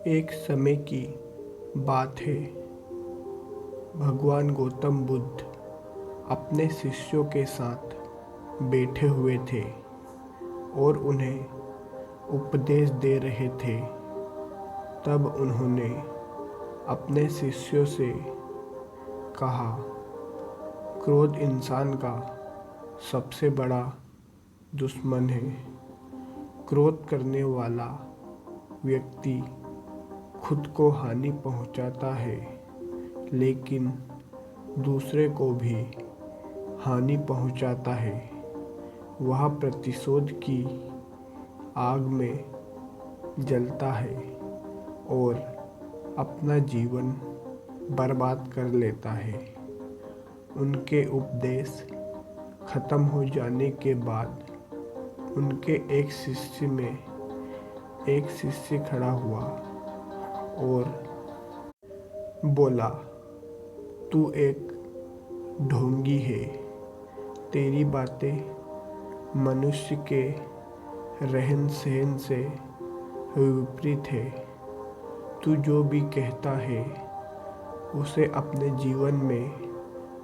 एक समय की बात है। भगवान गौतम बुद्ध अपने शिष्यों के साथ बैठे हुए थे और उन्हें उपदेश दे रहे थे। तब उन्होंने अपने शिष्यों से कहा, क्रोध इंसान का सबसे बड़ा दुश्मन है। क्रोध करने वाला व्यक्ति खुद को हानि पहुंचाता है, लेकिन दूसरे को भी हानि पहुंचाता है। वह प्रतिशोध की आग में जलता है और अपना जीवन बर्बाद कर लेता है। उनके उपदेश खत्म हो जाने के बाद उनके एक शिष्य खड़ा हुआ और बोला, तू एक ढोंगी है। तेरी बातें मनुष्य के रहन सहन से विपरीत है। तू जो भी कहता है उसे अपने जीवन में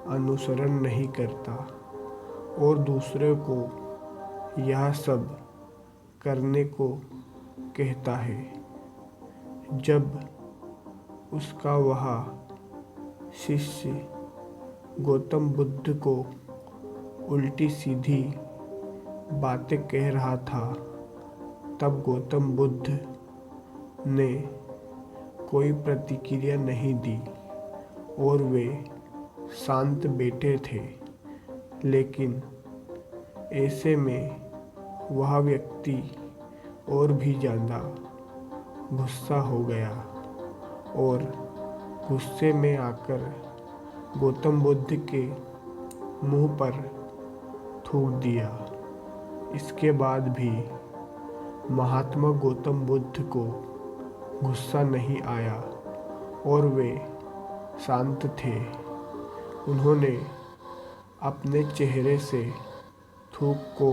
अनुसरण नहीं करता और दूसरे को यह सब करने को कहता है। जब उसका वह शिष्य गौतम बुद्ध को उल्टी सीधी बातें कह रहा था, तब गौतम बुद्ध ने कोई प्रतिक्रिया नहीं दी और वे शांत बैठे थे। लेकिन ऐसे में वह व्यक्ति और भी ज़्यादा गुस्सा हो गया और गुस्से में आकर गौतम बुद्ध के मुंह पर थूक दिया। इसके बाद भी महात्मा गौतम बुद्ध को गुस्सा नहीं आया और वे शांत थे। उन्होंने अपने चेहरे से थूक को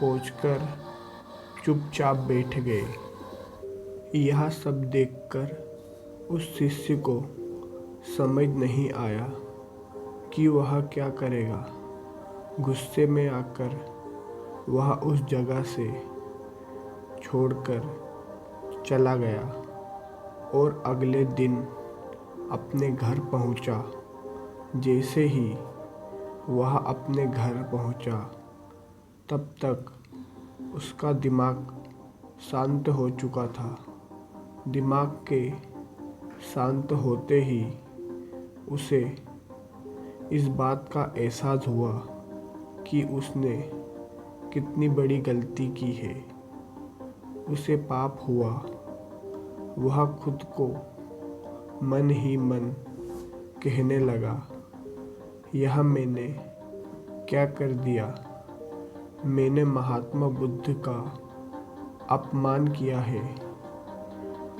पोंछकर चुपचाप बैठ गए। यह सब देखकर उस शिष्य को समझ नहीं आया कि वह क्या करेगा। गुस्से में आकर वह उस जगह से छोड़कर चला गया और अगले दिन अपने घर पहुंचा। जैसे ही वह अपने घर पहुंचा, तब तक उसका दिमाग शांत हो चुका था। दिमाग के शांत होते ही उसे इस बात का एहसास हुआ कि उसने कितनी बड़ी गलती की है। उसे पाप हुआ। वह खुद को मन ही मन कहने लगा, यह मैंने क्या कर दिया। मैंने महात्मा बुद्ध का अपमान किया है।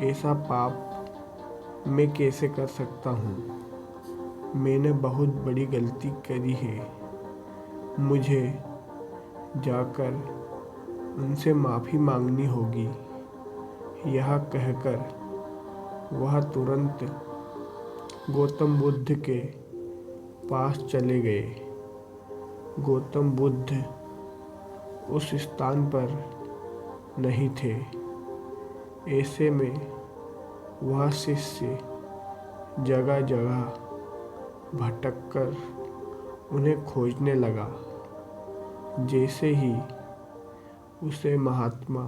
ऐसा पाप मैं कैसे कर सकता हूँ। मैंने बहुत बड़ी गलती करी है। मुझे जाकर उनसे माफ़ी मांगनी होगी। यह कहकर वह तुरंत गौतम बुद्ध के पास चले गए। गौतम बुद्ध उस स्थान पर नहीं थे। ऐसे में वह शिष्य जगह जगह भटककर उन्हें खोजने लगा। जैसे ही उसे महात्मा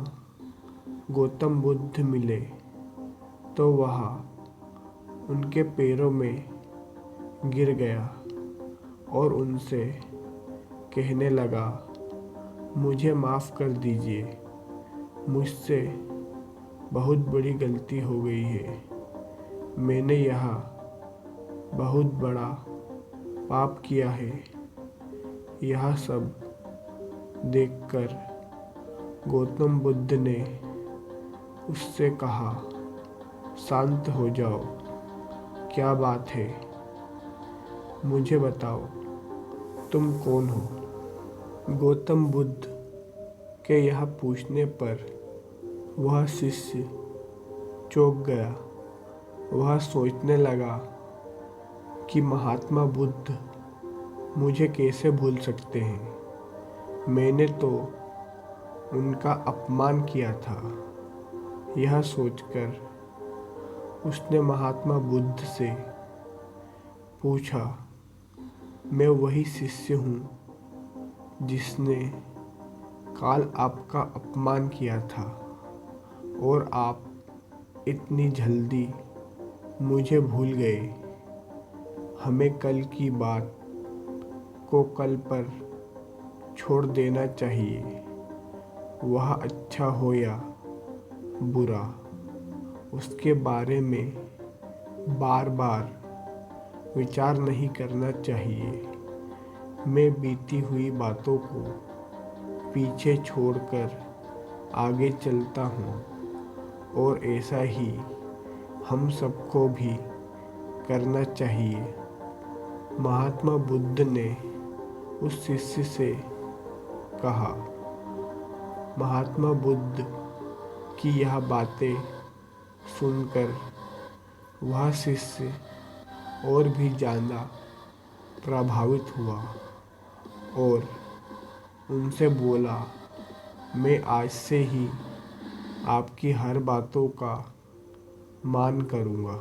गौतम बुद्ध मिले, तो वह उनके पैरों में गिर गया और उनसे कहने लगा, मुझे माफ़ कर दीजिए। मुझसे बहुत बड़ी गलती हो गई है। मैंने यह बहुत बड़ा पाप किया है। यह सब देखकर गौतम बुद्ध ने उससे कहा, शांत हो जाओ। क्या बात है? मुझे बताओ, तुम कौन हो? गौतम बुद्ध के यह पूछने पर वह शिष्य चौंक गया। वह सोचने लगा कि महात्मा बुद्ध मुझे कैसे भूल सकते हैं। मैंने तो उनका अपमान किया था। यह सोचकर उसने महात्मा बुद्ध से पूछा, मैं वही शिष्य हूँ जिसने काल आपका अपमान किया था और आप इतनी जल्दी मुझे भूल गए। हमें कल की बात को कल पर छोड़ देना चाहिए। वह अच्छा हो या बुरा, उसके बारे में बार बार विचार नहीं करना चाहिए। मैं बीती हुई बातों को पीछे छोड़कर आगे चलता हूँ और ऐसा ही हम सबको भी करना चाहिए। महात्मा बुद्ध ने उस शिष्य से कहा। महात्मा बुद्ध की यह बातें सुनकर वह शिष्य और भी ज़्यादा प्रभावित हुआ और उनसे बोला, मैं आज से ही आपकी हर बातों का मान करूँगा।